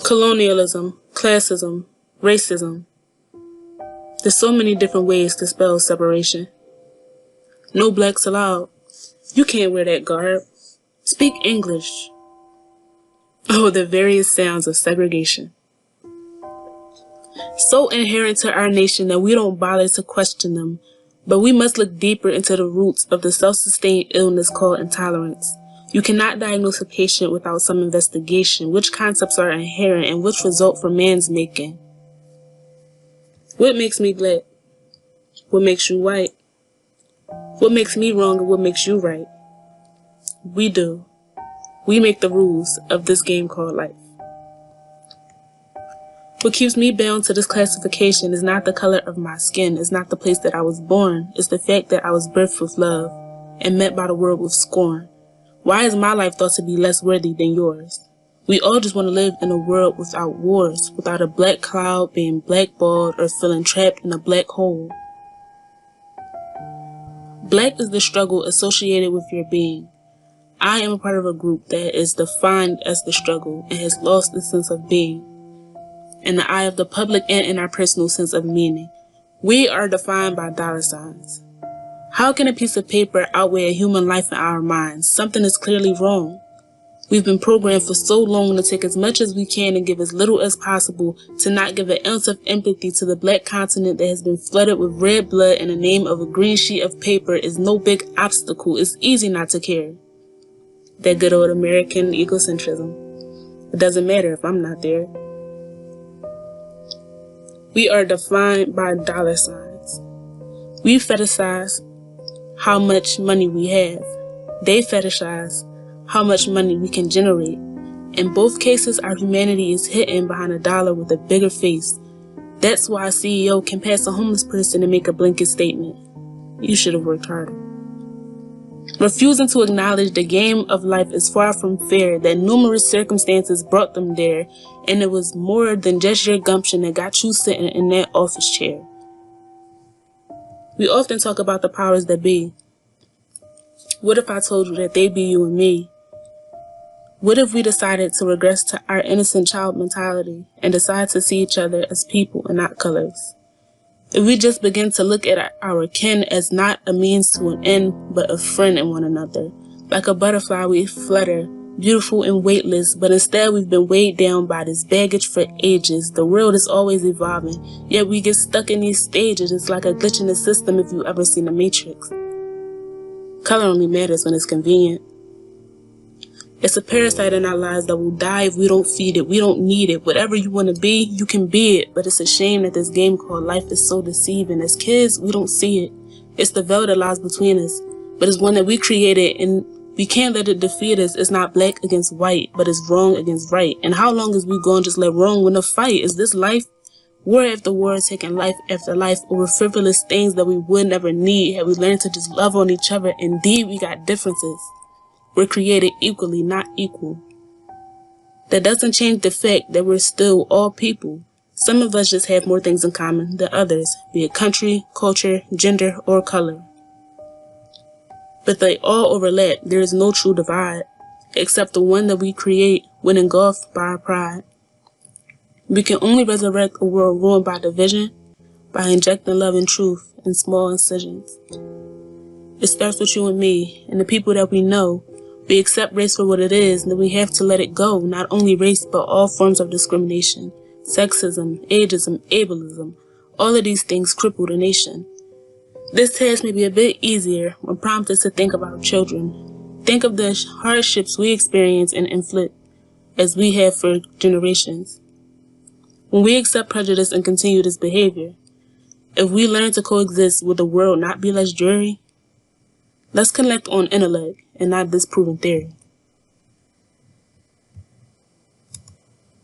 Colonialism, classism, racism. There's so many different ways to spell separation. No blacks allowed. You can't wear that garb. Speak English. Oh, the various sounds of segregation. So inherent to our nation that we don't bother to question them, but we must look deeper into the roots of the self-sustained illness called intolerance. You cannot diagnose a patient without some investigation, which concepts are inherent and which result from man's making. What makes me black? What makes you white? What makes me wrong and what makes you right? We do. We make the rules of this game called life. What keeps me bound to this classification is not the color of my skin, is not the place that I was born, it's the fact that I was birthed with love and met by the world with scorn. Why is my life thought to be less worthy than yours? We all just want to live in a world without wars, without a black cloud being blackballed or feeling trapped in a black hole. Black is the struggle associated with your being. I am a part of a group that is defined as the struggle and has lost the sense of being. In the eye of the public and in our personal sense of meaning, we are defined by dollar signs. How can a piece of paper outweigh a human life in our minds? Something is clearly wrong. We've been programmed for so long to take as much as we can and give as little as possible, to not give an ounce of empathy to the black continent that has been flooded with red blood in the name of a green sheet of paper is no big obstacle. It's easy not to care. That good old American egocentrism. It doesn't matter if I'm not there. We are defined by dollar signs. We fetishize how much money we have. They fetishize how much money we can generate. In both cases, our humanity is hidden behind a dollar with a bigger face. That's why a CEO can pass a homeless person and make a blanket statement. You should have worked harder. Refusing to acknowledge the game of life is far from fair, that numerous circumstances brought them there, and it was more than just your gumption that got you sitting in that office chair. We often talk about the powers that be. What if I told you that they be you and me? What if we decided to regress to our innocent child mentality and decide to see each other as people and not colors? If we just begin to look at our kin as not a means to an end, but a friend in one another. Like a butterfly, we flutter, beautiful and weightless, but instead we've been weighed down by this baggage for ages. The world is always evolving, yet we get stuck in these stages. It's like a glitch in the system if you've ever seen The Matrix. Color only matters when it's convenient. It's a parasite in our lives that will die if we don't feed it. We don't need it. Whatever you want to be, you can be it. But it's a shame that this game called life is so deceiving. As kids, we don't see it. It's the veil that lies between us. But it's one that we created, and we can't let it defeat us. It's not black against white, but it's wrong against right. And how long is we going to just let wrong win a fight? Is this life? War after war, taking life after life over frivolous things that we would never need had we learned to just love on each other. Indeed, we got differences. We're created equally, not equal. That doesn't change the fact that we're still all people. Some of us just have more things in common than others, be it country, culture, gender, or color. But they all overlap. There is no true divide, except the one that we create when engulfed by our pride. We can only resurrect a world ruined by division by injecting love and truth in small incisions. It starts with you and me, and the people that we know. We accept race for what it is, and then we have to let it go, not only race, but all forms of discrimination, sexism, ageism, ableism. All of these things cripple the nation. This task may be a bit easier when prompted to think of our children. Think of the hardships we experience and inflict, as we have for generations. When we accept prejudice and continue this behavior, if we learn to coexist, will the world not be less dreary? Let's connect on intellect and not disproven theory.